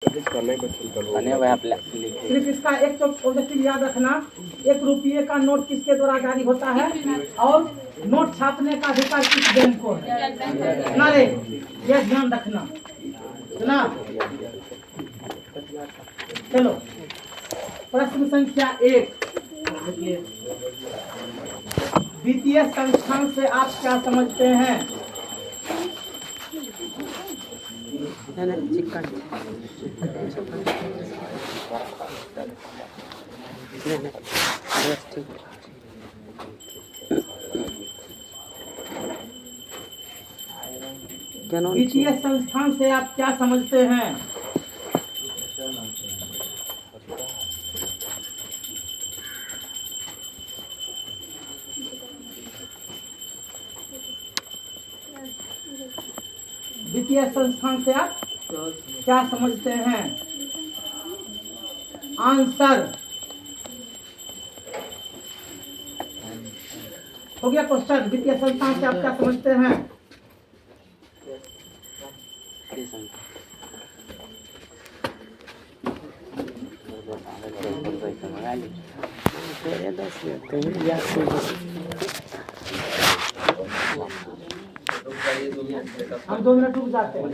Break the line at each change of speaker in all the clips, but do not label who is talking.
सिर्फ इसका एक ऑब्जेक्टिव याद रखना, 1 रुपये का नोट किसके द्वारा जारी होता है और नोट छापने का अधिकार किस बैंक को है ना रे, यह ध्यान रखना ना। चलो प्रश्न संख्या 1, वित्तीय संस्थान से आप क्या समझते हैं? वित्तीय संस्थान से आप क्या समझते हैं? वित्तीय संस्थान से आप क्या समझते हैं? आंसर हो गया क्वेश्चन। वित्तीय संस्थान से आप क्या समझते हैं? हम 2 मिनट रुक जाते हैं।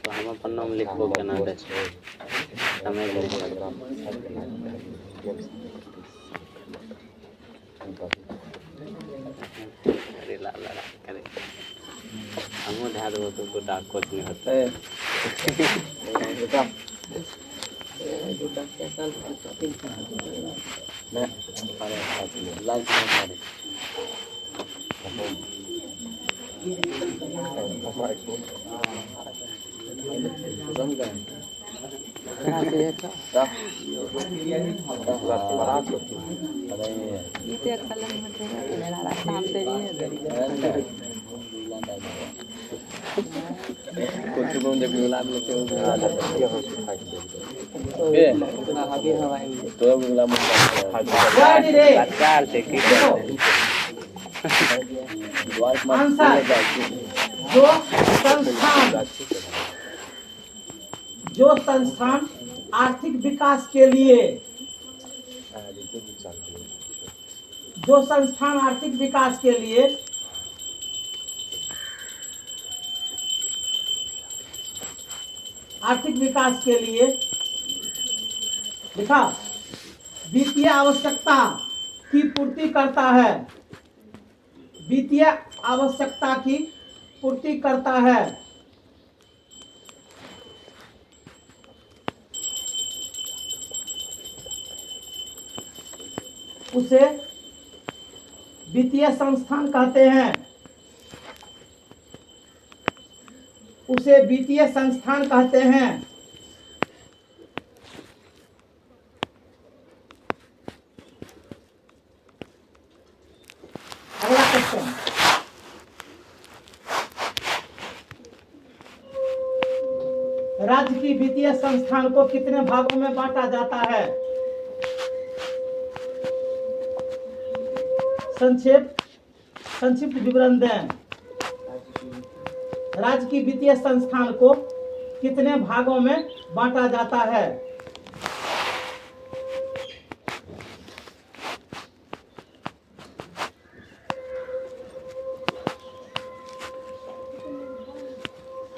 हम अपन नाम लिखबो केना दै छै समय अरे ला करे हमहूँ धै देबो तो गोटा कुछ नहीं होतै।
जो संस्थान आर्थिक विकास के लिए, जो संस्थान आर्थिक विकास के लिए लिखा वित्तीय आवश्यकता की पूर्ति करता है, वित्तीय आवश्यकता की पूर्ति करता है, उसे वित्तीय संस्थान कहते हैं, उसे वित्तीय संस्थान कहते हैं। अगला क्वेश्चन, राज्य की वित्तीय संस्थान को कितने भागों में बांटा जाता है? संक्षिप्त विवरण दें। राज्य की वित्तीय संस्थान को कितने भागों में बांटा जाता है?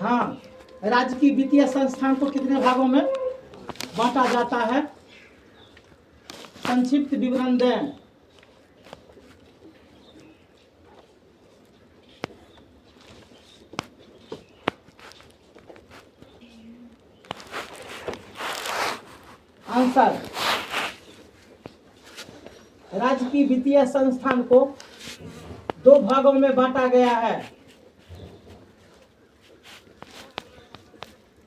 हाँ, राज्य की वित्तीय संस्थान को कितने भागों में बांटा जाता है? संक्षिप्त विवरण दें। आंसर, राज्य की वित्तीय संस्थान को 2 भागों में बांटा गया है।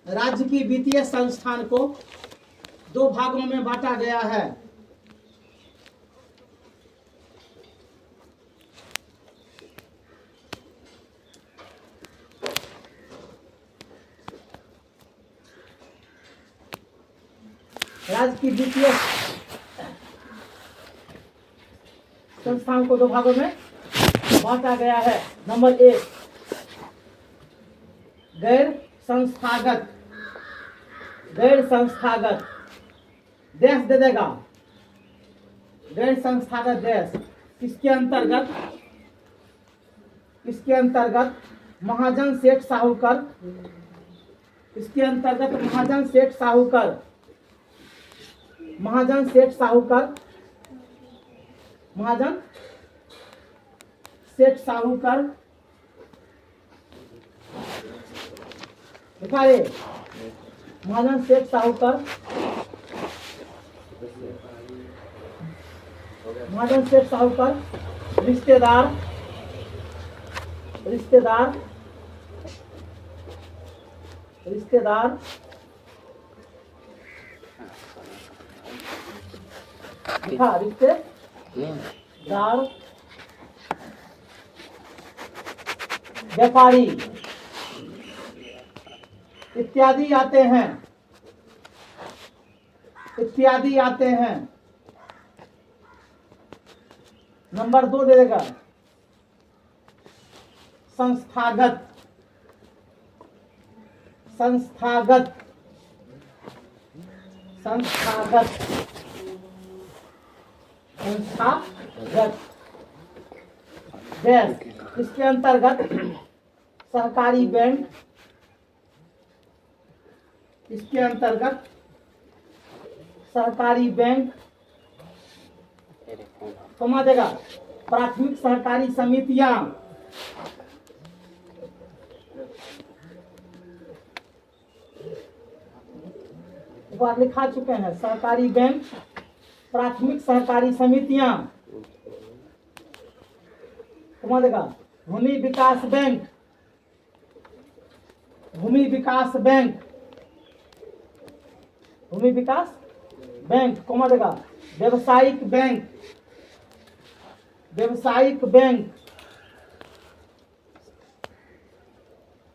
राज्य की वित्तीय संस्थान को 2 भागों में बांटा गया है। राज्य की वित्तीय संस्थाओं को 2 भागों में बांटा गया है। नंबर 1 गैर संस्थागत, गैर संस्थागत देश दे देगा, गैर संस्थागत देश। इसके अंतर्गत, इसके अंतर्गत महाजन सेठ साहूकर, इसके अंतर्गत महाजन सेठ साहूकर, महाजन सेठ साहूकर, महाजन सेठ साहूकर, लिखा रे, महाजन सेठ साहूकर, महाजन सेठ साहूकर, रिश्तेदार, रिश्तेदार, रिश्तेदार, लिखा रिश्तेदार, व्यापारी इत्यादि आते हैं, इत्यादि आते हैं। नंबर 2 दे देगा संस्थागत, संस्थागत, संस्थागत, संस्थागत देश। इसके अंतर्गत सहकारी बैंक, इसके अंतर्गत सहकारी बैंक, समझ देगा प्राथमिक सहकारी समितियां, बार लिखा चुके हैं, सहकारी बैंक, प्राथमिक सहकारी समितियां, समझ देगा भूमि विकास बैंक, भूमि विकास बैंक, भूमि विकास बैंक, कौन देगा व्यवसायिक बैंक, व्यवसायिक बैंक,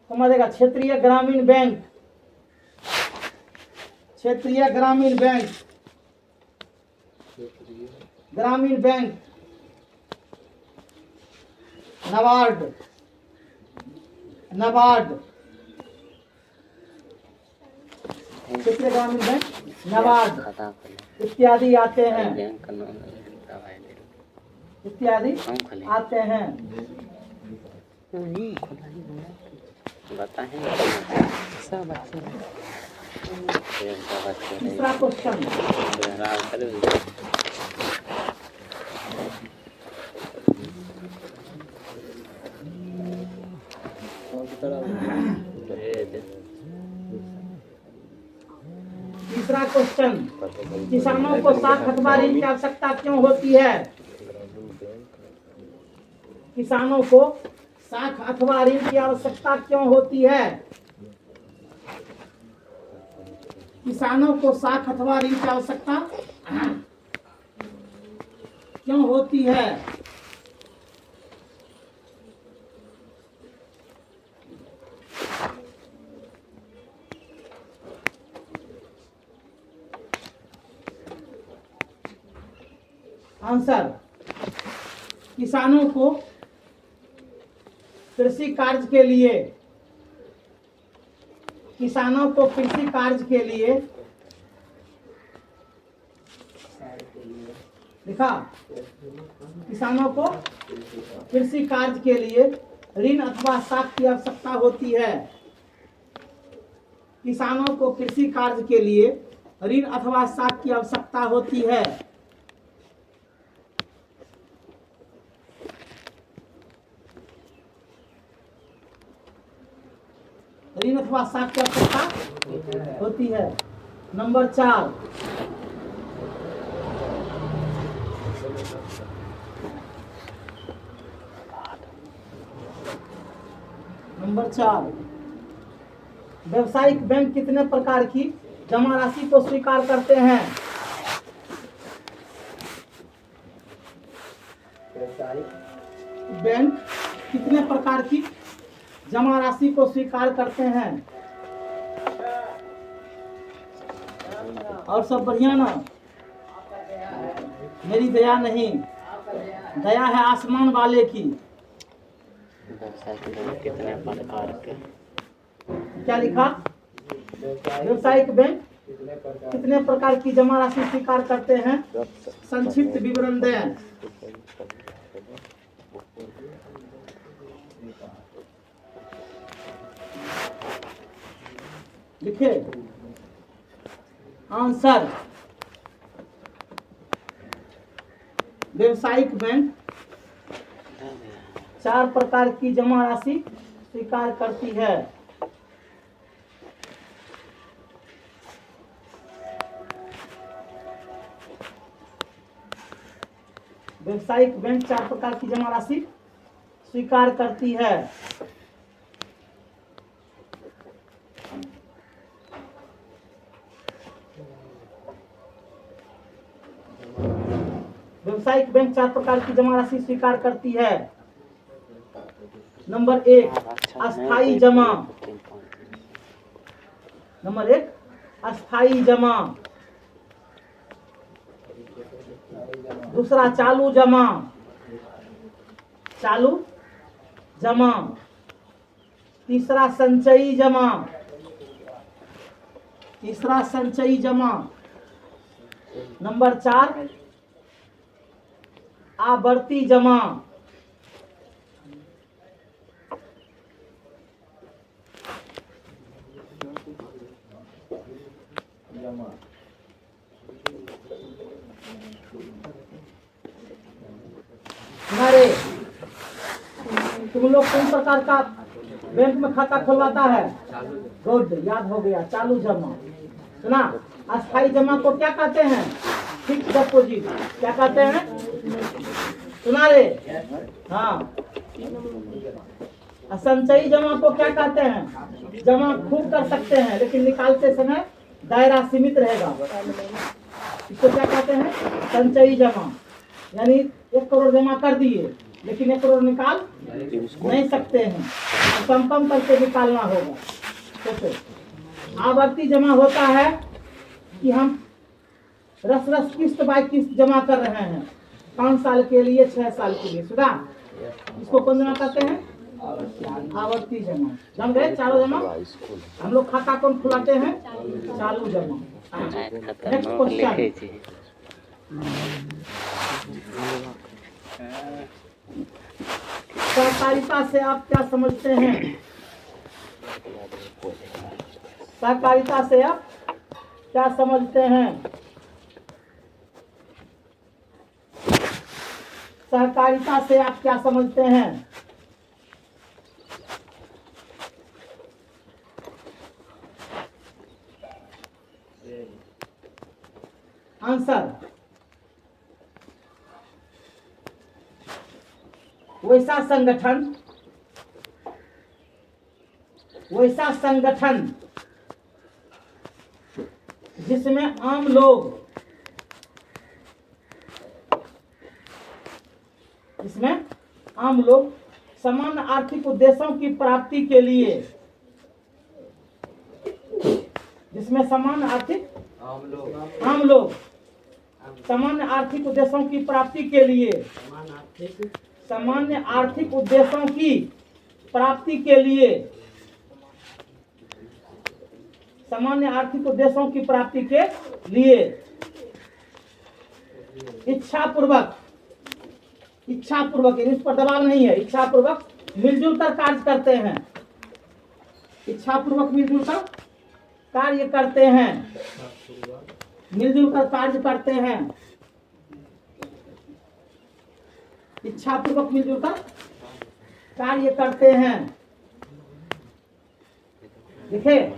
कौन देगा क्षेत्रीय ग्रामीण बैंक, क्षेत्रीय ग्रामीण बैंक, ग्रामीण बैंक, नाबार्ड, नाबार्ड, क्षेत्रीय ग्रामीण बैंक, नाबार्ड इत्यादि आते हैं, इत्यादि आते हैं। तीसरा क्वेश्चन, तीसरा क्वेश्चन, किसानों को साख अथवा ऋण की आवश्यकता क्यों होती है? किसानों को साख अथवा ऋण की आवश्यकता क्यों होती है? किसानों को साख अथवा ऋण की आवश्यकता क्यों होती है? आंसर, किसानों को कृषि कार्य के लिए, किसानों को कृषि कार्य के लिए, लिखा, किसानों को कृषि कार्य के लिए ऋण अथवा साख की आवश्यकता होती है। किसानों को कृषि कार्य के लिए ऋण अथवा साख की आवश्यकता होती है। ऋण अथवा साख की आवश्यकता होती है। नंबर 4, नंबर 4, व्यावसायिक बैंक कितने प्रकार की जमा राशि को स्वीकार करते हैं? बैंक कितने प्रकार की जमा राशि को स्वीकार करते हैं? और सब बढ़िया ना? मेरी दया नहीं। दया है आसमान वाले की।
व्यवसायिक बैंक कितने प्रकार के?
क्या लिखा? व्यवसायिक बैंक कितने प्रकार की जमा राशि स्वीकार करते हैं? संक्षिप्त विवरण दें। लिखे आंसर। व्यवसायिक बैंक 4 प्रकार की जमा राशि स्वीकार करती है। व्यवसायिक बैंक 4 प्रकार की जमा राशि स्वीकार करती है। व्यवसायिक बैंक 4 प्रकार की जमा राशि स्वीकार करती है। नंबर 1 अस्थाई जमा। नंबर 1 अस्थाई जमा। दूसरा चालू जमा। चालू जमा। तीसरा संचयी जमा। तीसरा संचयी जमा। नंबर 4 आवर्ती जमा। अरे तुम लोग कौन प्रकार का बैंक में खाता खुलवाता है? गुड, याद हो गया, चालू जमा। सुना? अस्थाई जमा को क्या कहते हैं? Fix deposit. क्या कहते हैं? सुना रे? हाँ। संचयी जमा को क्या कहते हैं? जमा खूब कर सकते हैं लेकिन निकालते समय दायरा सीमित रहेगा। इसको क्या कहते हैं? संचयी जमा। यानी 1 करोड़ जमा कर दिए लेकिन 1 करोड़ निकाल नहीं सकते हैं, कम कम करके निकालना होगा। तो आवर्ती जमा होता है कि हम रस रस किस्त बाय किस्त जमा कर रहे हैं, 5 साल के लिए, 6 साल के लिए। सुधा, इसको कौन जमा करते हैं? आवर्ती जमा। जम गए? चालू जमा। हम लोग खाता कौन खुलाते हैं? चालू जमा। Next question. सहकारिता से आप क्या समझते हैं? सहकारिता से आप क्या समझते हैं? सहकारिता से आप क्या समझते हैं? आंसर। वैसा संगठन जिसमें आम लोग समान आर्थिक उद्देश्यों की प्राप्ति के लिए, जिसमें आम लोग सामान्य आर्थिक उद्देश्यों की प्राप्ति के लिए, सामान्य आर्थिक उद्देश्यों की प्राप्ति के लिए, सामान्य आर्थिक उद्देश्यों की प्राप्ति के लिए इच्छापूर्वक, इस पर दबाव नहीं है, इच्छापूर्वक मिलजुल कर कार्य करते हैं। इच्छापूर्वक मिलजुल कर कार्य करते हैं। मिलजुल कर कार्य करते हैं। इच्छापूर्वक मिलजुल कर कार्य करते हैं। देखिए,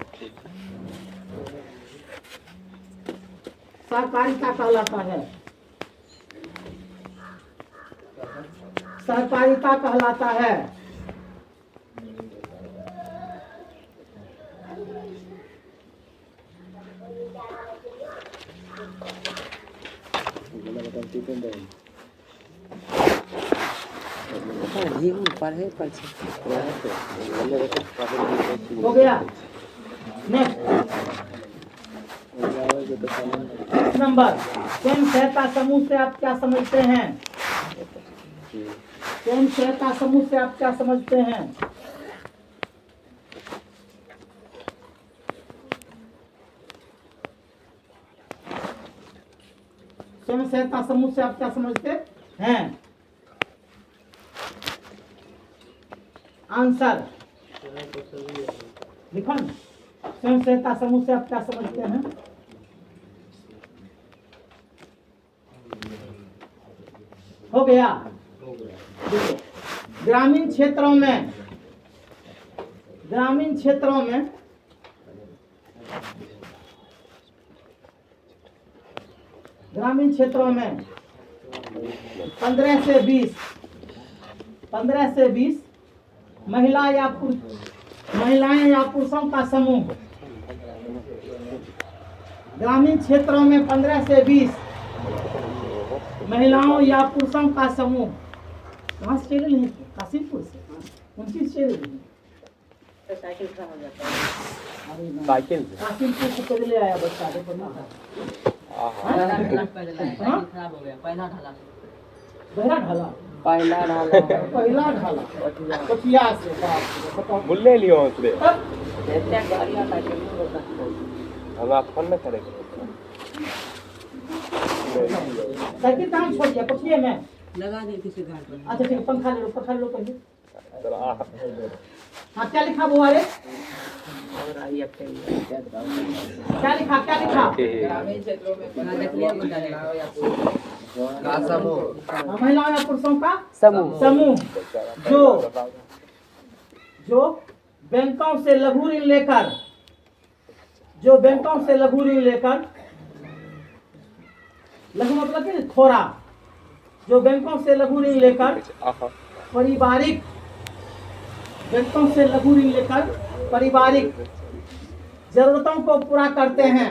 सहकारिता कहलाता है, सहकारिता कहलाता है। हो गया। नेक्स्ट नंबर, स्वयं सहायता समूह से आप क्या समझते हैं? स्वयं सहायता समूह से आप क्या समझते हैं? स्वयं सहायता समूह से आप क्या समझते हैं? आंसर लिखो ना। स्वयं सहायता समूह से आप क्या समझते हैं? हो गया। देखो, ग्रामीण क्षेत्रों में ग्रामीण क्षेत्रों में 15 से 20 महिलाएं या पुरुषों का समूह। ग्रामीण क्षेत्रों में 15 से 20 महिलाओं या पुरुषों का समूह। कहाँ से चले नहीं? काशीपुर से। कौन चीज चले नहीं?
साइकिल खराब हो जाता है।
साइकिल
काशीपुर से चले आया बच्चा। देखो ना
साइकिल खराब हो गया। पहला ढाला
गहरा ढाला
पहला
पहला ढाला कटिया से बताओ।
बुल्ले लियो उसरे
ऐसे गाड़ियां साइकिल में होता है।
हम आप फोन में करेंगे
साइकिल कहाँ छोड़ दिया? कटिया में
लगा दे किसी गाड़ी पर।
अच्छा ठीक है, पंखा ले लो पहले।
चलो
हाँ क्या लिखा बुआ रे?
और आई अब
क्या लिखा?
ग्रामीण क्षेत्रों में
महिलाओं या पुरुषों का
समूह
जो बैंकों से लघु ऋण लेकर लघु मतलब कि थोड़ा, जो बैंकों से लघु ऋण लेकर पारिवारिक जरूरतों को पूरा करते हैं।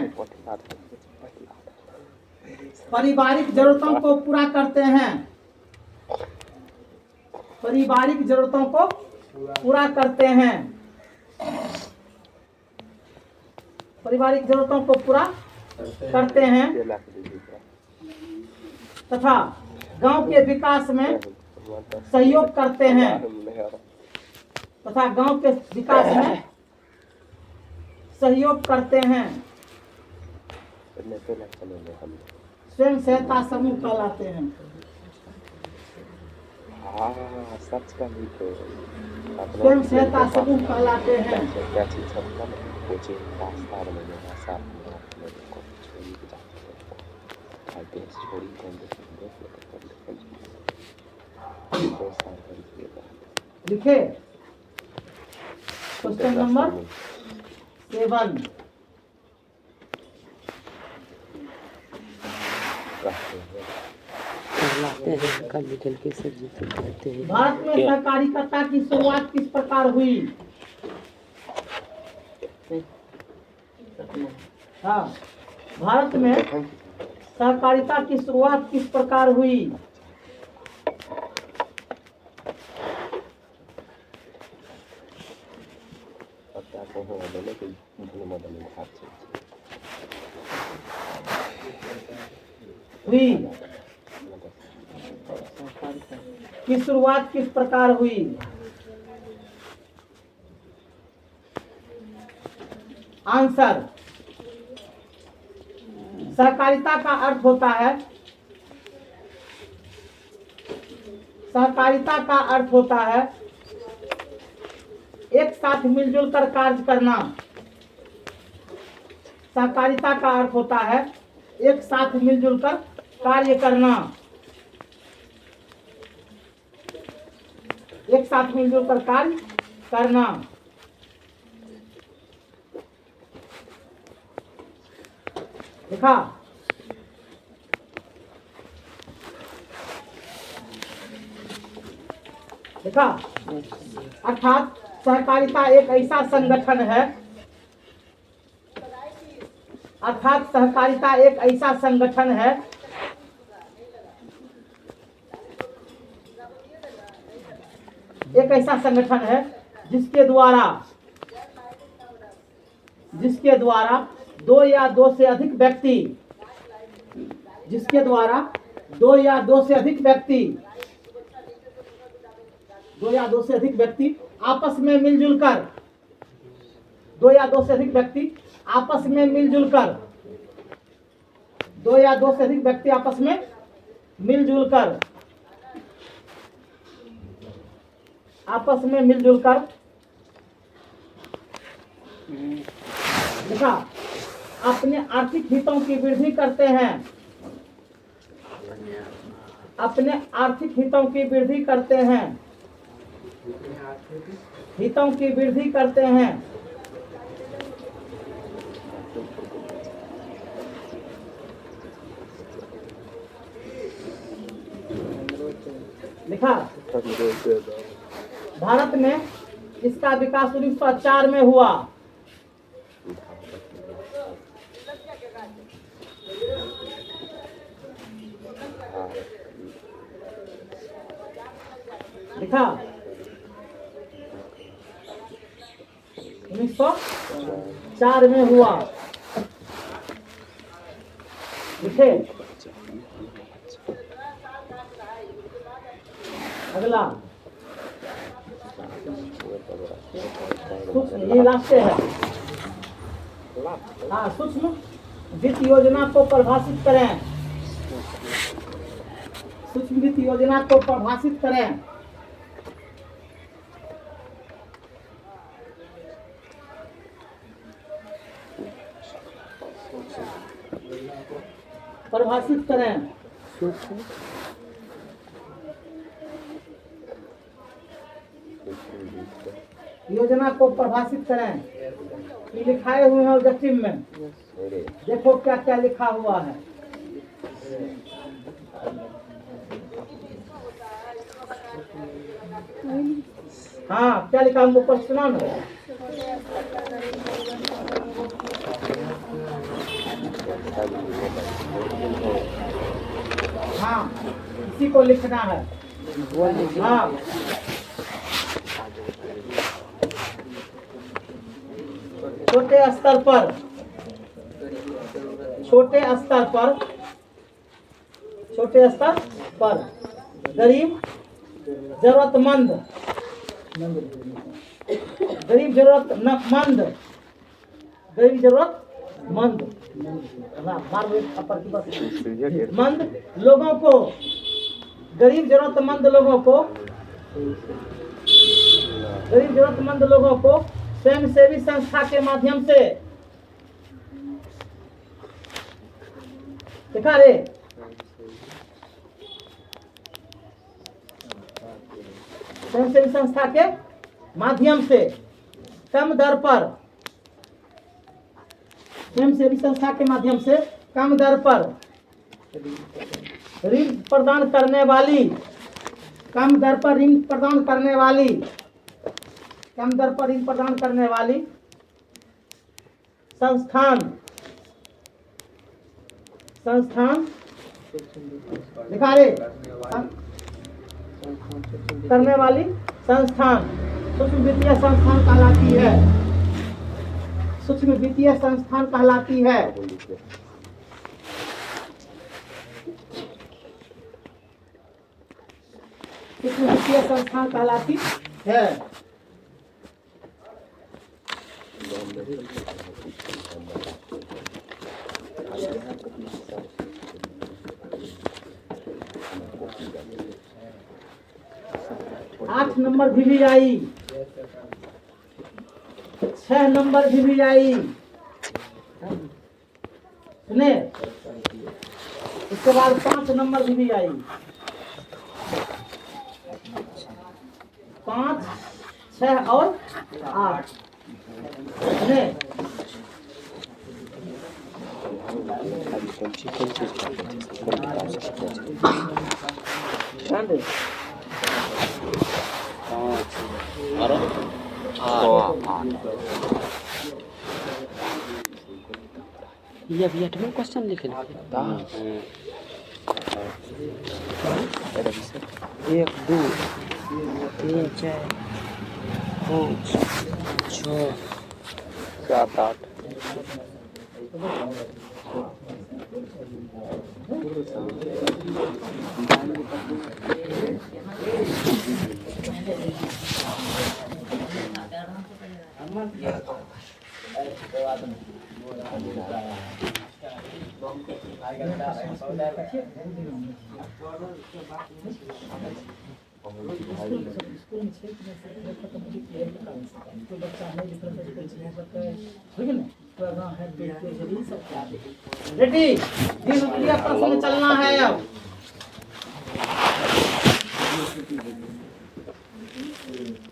पारिवारिक जरूरतों को पूरा करते हैं। पारिवारिक जरूरतों को पूरा करते हैं। पारिवारिक जरूरतों को पूरा करते हैं तथा गांव के विकास में सहयोग करते हैं। स्वयं सहायता समूह कहलाते हैं।
सच का नहीं तो
स्वयं सहायता समूह कहलाते हैं।
क्या चीज सबका कोचिंग रास्ता में मेरा साथ में को छोड़ी के जाते हैं आई पे छोड़ी कौन देख दो साल कर
लिखे क्वेश्चन नंबर 7। भारत में सहकारिता की शुरुआत किस प्रकार हुई? हाँ, भारत में सहकारिता की शुरुआत किस प्रकार हुई? की शुरुआत किस प्रकार हुई? आंसर, सहकारिता का अर्थ होता है एक साथ मिलजुल कर कार्य करना। सहकारिता का अर्थ होता है एक साथ मिलजुल कर कार्य करना। एक साथ मिलजुल कर कार्य करना। देखा? अर्थात सहकारिता एक ऐसा संगठन है जिसके द्वारा दो या दो से अधिक व्यक्ति दो या दो से अधिक व्यक्ति आपस में मिलजुल कर, दो या दो से अधिक व्यक्ति आपस में मिलजुल कर, दो या दो से अधिक व्यक्ति आपस में मिलजुल कर, आपस में मिलजुल कर देखा अपने आर्थिक हितों की वृद्धि करते हैं, अपने आर्थिक हितों की वृद्धि करते हैं, हितों की वृद्धि करते हैं, लिखा। भारत में इसका विकास 1904 में हुआ। लिखा 1904 में हुआ। लिखे अगला सूक्ष्म, ये लास्ट है। हाँ, सूक्ष्म वित्त योजना को परिभाषित करें, सूक्ष्म वित्त योजना को परिभाषित करें। परिभाषित करें। योजना को परिभाषित करें। ये लिखाए हुए हैं ऑब्जेक्टिव में, देखो क्या क्या लिखा हुआ है। हाँ, क्या लिखा हमको कुछ सुना ना। हाँ, इसी को लिखना है। हाँ, छोटे स्तर पर, छोटे स्तर पर, छोटे स्तर पर गरीब जरूरतमंद, गरीब जरूरतमंद, गरीब जरूरतमंद मंद लोगों को, गरीब जरूरतमंद लोगों को, गरीब जरूरतमंद लोगों को स्वयंसेवी संस्था के माध्यम से, देखा रे, स्वयंसेवी संस्था के माध्यम से कम दर पर, स्वयंसेवी संस्था के माध्यम से कम दर पर ऋण प्रदान करने वाली, कम दर पर ऋण प्रदान करने वाली, कम दर पर ऋण प्रदान करने वाली संस्थान, संस्थान दिखा रे, करने वाली संस्थान सूक्ष्म वित्तीय संस्थान कहलाती है, सूक्ष्म वित्तीय संस्थान कहलाती है। सूक्ष्म वित्तीय संस्थान कहलाती है। 8 नंबर VVI, 6 नंबर VVI, सुने, इसके बाद 5 नंबर VVI, 5, 6 और 8, सुने।
ये अभी 8वां क्वेश्चन लिखे ना 1 2 3 4 5 6
7 8
1
स्कूल में 6 खत्म होगी तो बच्चा नहीं लिख रहा है कुछ नहीं पता है ठीक है ना पढ़ना है देखते जरूर सब क्या रेडी 20 रुपया प्रश्न चलना है अब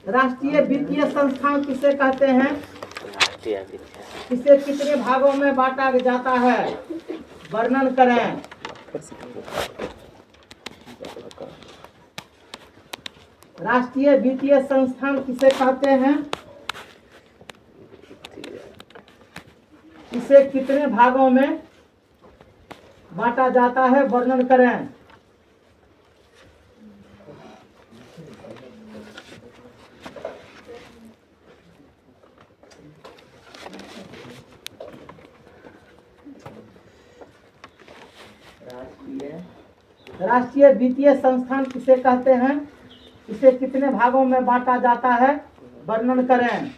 राष्ट्रीय वित्तीय संस्थान किसे कहते हैं?
राष्ट्रीय वित्तीय
इसे कितने भागों में बांटा जाता है? वर्णन करें। राष्ट्रीय वित्तीय संस्थान किसे कहते हैं? इसे कितने भागों में बांटा जाता है? वर्णन करें। राष्ट्रीय वित्तीय संस्थान किसे कहते हैं? इसे कितने भागों में बांटा जाता है? वर्णन करें।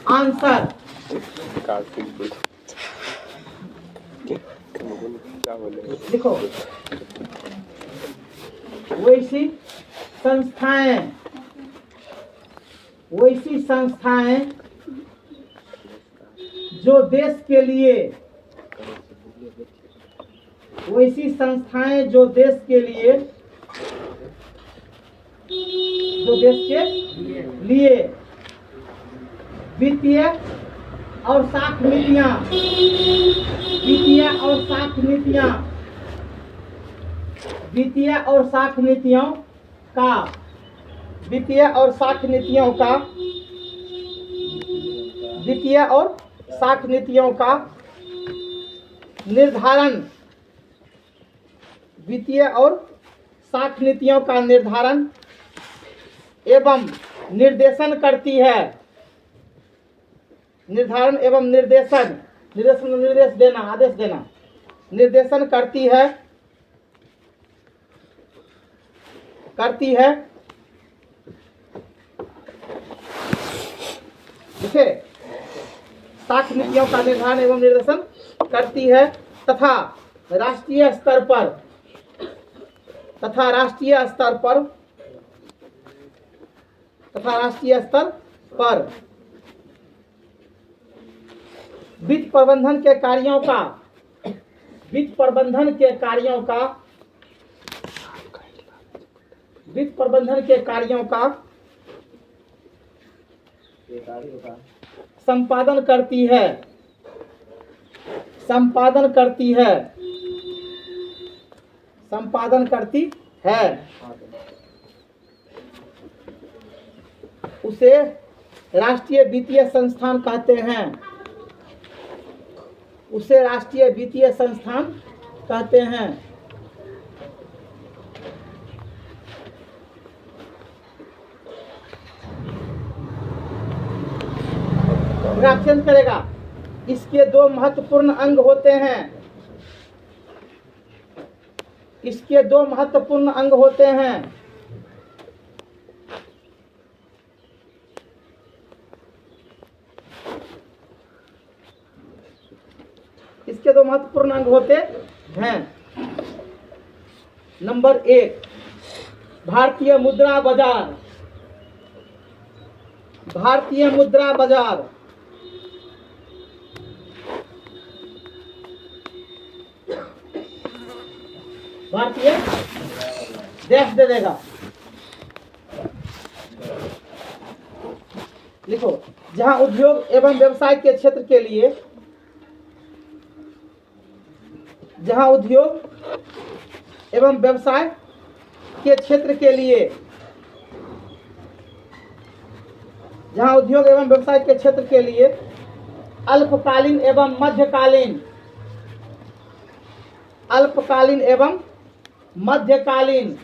आंसर देखो, वैसी संस्थाएं जो देश के लिए वित्तीय और साख नीतियों का निर्धारण एवं निर्देशन करती है। निर्देशन करती है देखिए, साख नीतियों का निर्धारण एवं निर्देशन करती है तथा राष्ट्रीय स्तर पर वित्त प्रबंधन के कार्यों का संपादन करती है। उसे राष्ट्रीय वित्तीय संस्थान कहते हैं। चेंज करेगा। इसके दो महत्वपूर्ण अंग होते हैं। नंबर 1 भारतीय मुद्रा बाजार। डैश दे देगा। लिखो जहां उद्योग एवं व्यवसाय के क्षेत्र के लिए, जहां उद्योग एवं व्यवसाय के क्षेत्र के लिए, जहां उद्योग एवं व्यवसाय के क्षेत्र के लिए अल्पकालीन एवं मध्यकालीन, अल्पकालीन एवं मध्यकालीन,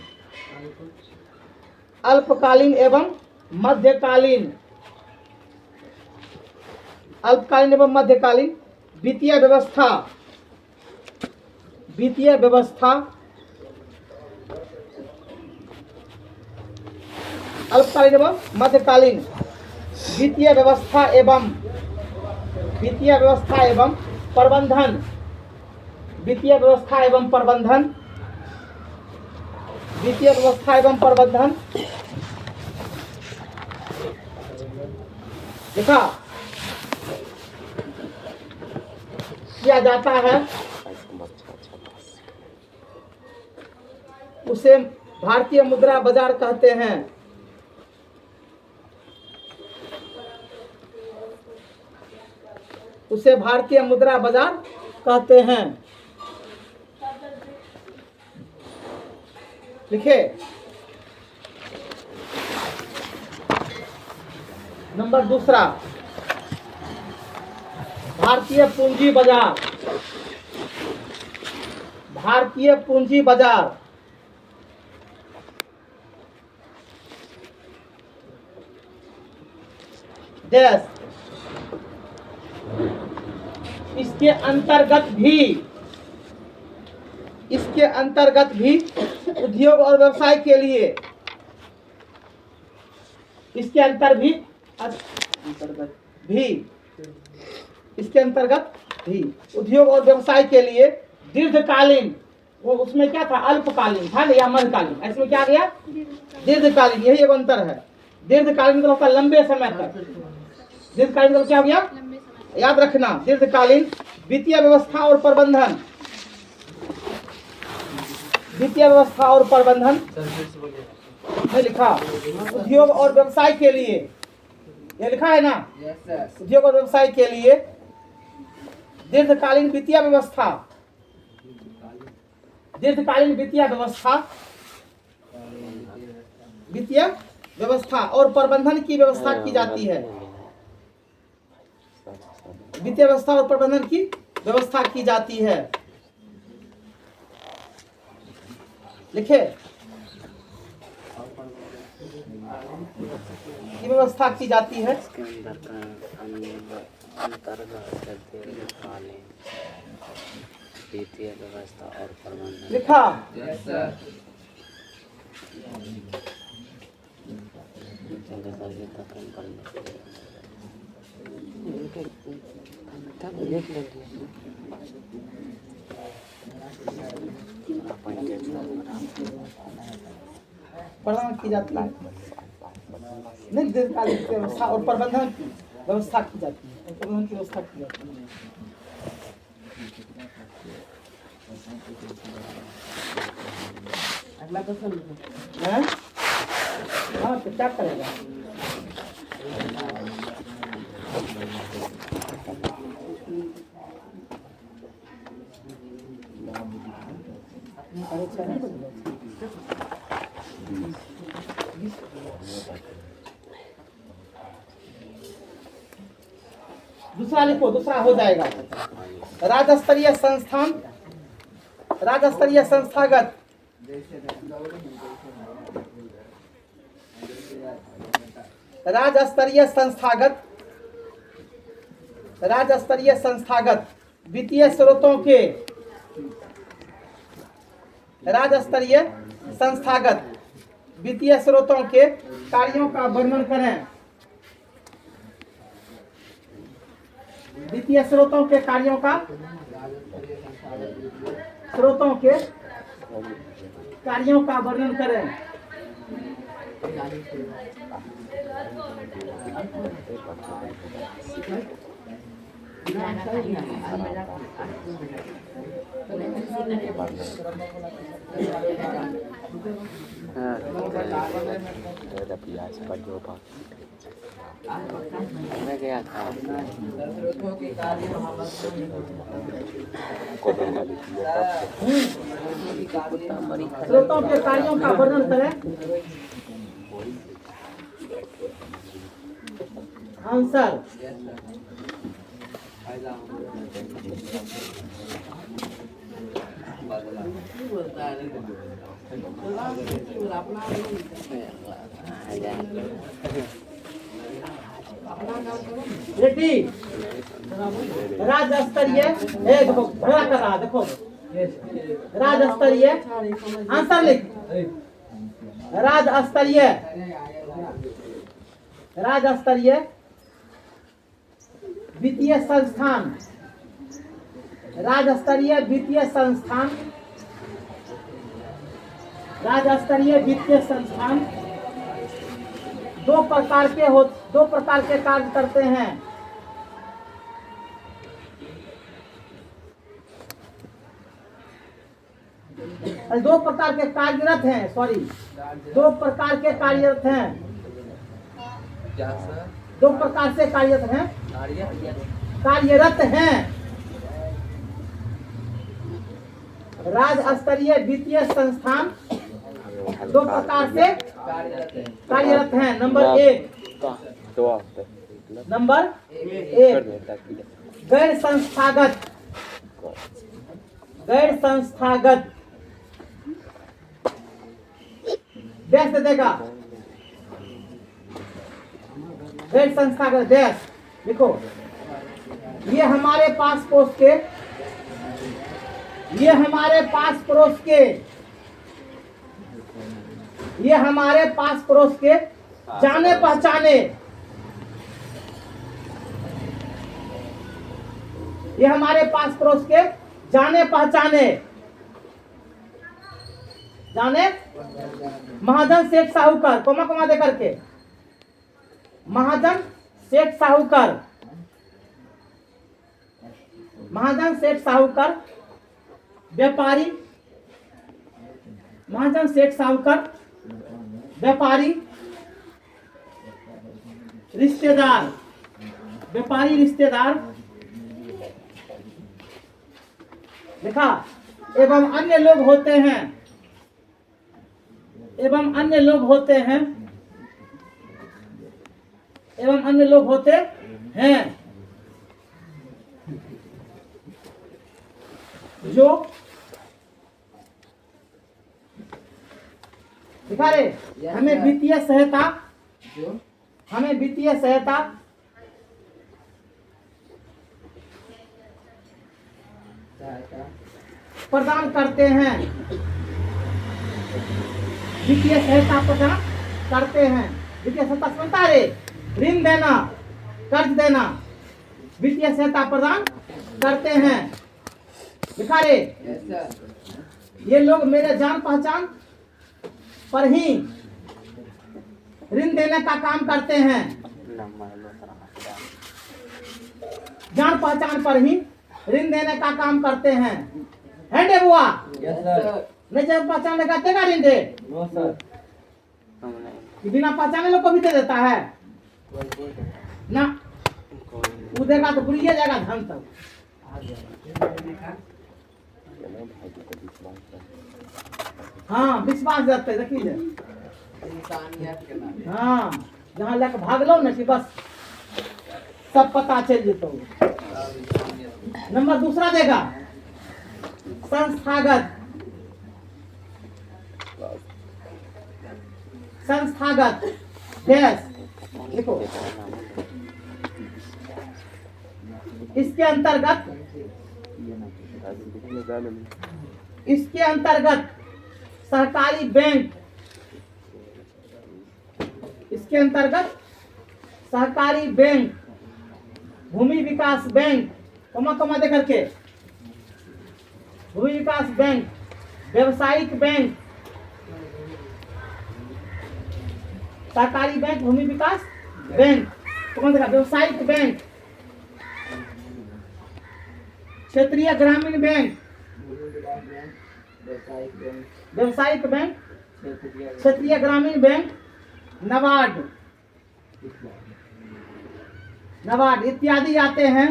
अल्पकालीन एवं मध्यकालीन, अल्पकालीन एवं मध्यकालीन वित्तीय व्यवस्था, वित्तीय व्यवस्था, अल्पकालीन एवं मध्यकालीन वित्तीय व्यवस्था एवं, वित्तीय व्यवस्था एवं प्रबंधन, वित्तीय व्यवस्था एवं प्रबंधन, वित्तीय व्यवस्था एवं प्रबंधन लिखा किया जाता है, उसे भारतीय मुद्रा बाजार कहते हैं। उसे भारतीय मुद्रा बाजार कहते हैं। लिखे नंबर दूसरा, भारतीय पूंजी बाजार, भारतीय पूंजी बाजार देश, इसके अंतर्गत भी, इसके अंतर्गत भी उद्योग और व्यवसाय के लिए, इसके अंतर्गत भी, इसके अंतर्गत भी उद्योग और व्यवसाय के लिए दीर्घकालीन, वो उसमें क्या था, अल्पकालीन था या मध्यकालीन, इसमें क्या गया, दीर्घकालीन, यही एक अंतर है। दीर्घकालीन मतलब होता है लंबे समय तक, दीर्घकालीन मतलब क्या हो गया, याद रखना, दीर्घकालीन वित्तीय व्यवस्था और प्रबंधन, वित्तीय व्यवस्था और प्रबंधन में लिखा उद्योग और व्यवसाय के लिए, ये लिखा है ना, उद्योग और व्यवसाय के लिए दीर्घकालीन वित्तीय व्यवस्था, दीर्घकालीन वित्तीय व्यवस्था, वित्तीय व्यवस्था और प्रबंधन की व्यवस्था की जाती है, वित्तीय व्यवस्था और प्रबंधन की व्यवस्था की जाती है। लिखे की व्यवस्था की जाती है,
वित्तीय व्यवस्था और प्रबंधन
लिखा प्रबंधन की जाती है, नहीं दीर्घकालीन व्यवस्था और प्रबंधन की व्यवस्था की जाती है, प्रबंधन की व्यवस्था की जाती है।
अगला क्वेश्चन
हैं? हाँ तो क्या करेगा, दूसरा लिखो, दूसरा हो जाएगा। राज्य स्तरीय संस्थान, राज्य स्तरीय संस्थागत, राज्य स्तरीय संस्थागत, राज्य स्तरीय संस्थागत वित्तीय स्रोतों के, राज्य स्तरीय संस्थागत वित्तीय स्रोतों के कार्यों का वर्णन करें, वित्तीय स्रोतों के कार्यों का, स्रोतों के कार्यों का वर्णन करें।
प्याज पर जो मैं गया था
दशरथों के कार्य महाबल
कॉलेज वाली
स्रोतों के कार्यों का वर्णन करें। आंसर बेटी राज्य स्तरीय देखो भरा कर रहा देखो राज्य स्तरीय आंसर लिख राज्य स्तरीय वित्तीय संस्थान राज्य स्तरीय वित्तीय संस्थान राज्य स्तरीय वित्तीय संस्थान दो प्रकार के कार्य करते हैं। दो प्रकार के कार्यरत हैं दो प्रकार के कार्यरत हैं दो प्रकार से कार्यरत हैं राज्य स्तरीय वित्तीय संस्थान दो प्रकार से कार्यरत हैं। नंबर एक गैर संस्थागत देश देगा गैर संस्थागत देश देखो ये हमारे पास पड़ोस के जाने पहचाने महाजन सेठ साहूकार कोमा दे करके महाजन सेठ साहूकार व्यापारी रिश्तेदार देखा एवं अन्य लोग होते हैं जो दिखा रहे हमें वित्तीय सहायता प्रदान करते हैं वित्तीय सहायता सुनता रे ऋण देना कर्ज देना वित्तीय सहायता प्रदान करते हैं। दिखा रे ये लोग मेरे जान पहचान पर ही ऋण देने का काम करते हैं। जान पहचान पर ही ऋण देने का काम करते हैं। है दे बुआ नहीं जान पहचान लगा देगा ऋण दे बिना पहचाने लोग को भी दे देता है ना वो देगा तो भूलिए जाएगा धन तक। हाँ विश्वास जाते देखिए हाँ जहाँ लग भाग लो ना कि बस सब पता चल जेतो। नंबर दूसरा देगा संस्थागत देश देखो इसके अंतर्गत सहकारी बैंक भूमि विकास बैंक कमा दे करके भूमि विकास बैंक व्यवसायिक बैंक सहकारी बैंक भूमि विकास बैंक कौन देगा व्यवसायिक बैंक क्षेत्रीय ग्रामीण बैंक व्यवसायिक बैंक क्षेत्रीय ग्रामीण बैंक नाबार्ड नाबार्ड इत्यादि आते हैं,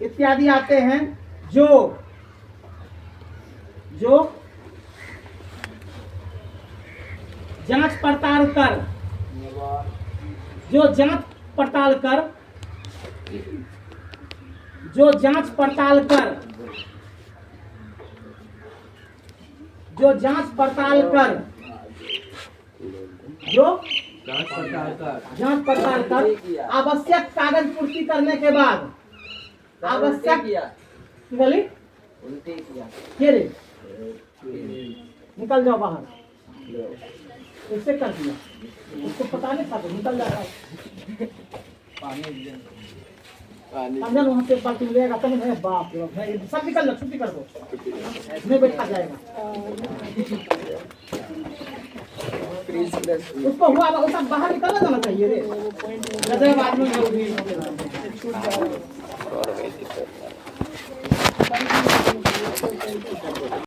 इत्यादि आते हैं जो जांच पड़ताल कर, जो जांच पड़ताल कर, जो जांच पड़ताल कर, जो जांच पड़ताल कर, जो जांच पड़ताल कर आवश्यक कागज पूर्ति करने के बाद, आवश्यक बोली ये रे निकल जाओ बाहर, इससे कर दिया, उसको पता नहीं था, निकल जा रहा है अंदर, वहाँ से बाल्टी मिलेगा तब नहीं, बाप रे बाप, सब निकल जाओ, छुट्टी कर दो, नहीं बैठा जाएगा। उसको हुआ वो सब बाहर निकलना जाना चाहिए रे, गधे आदमी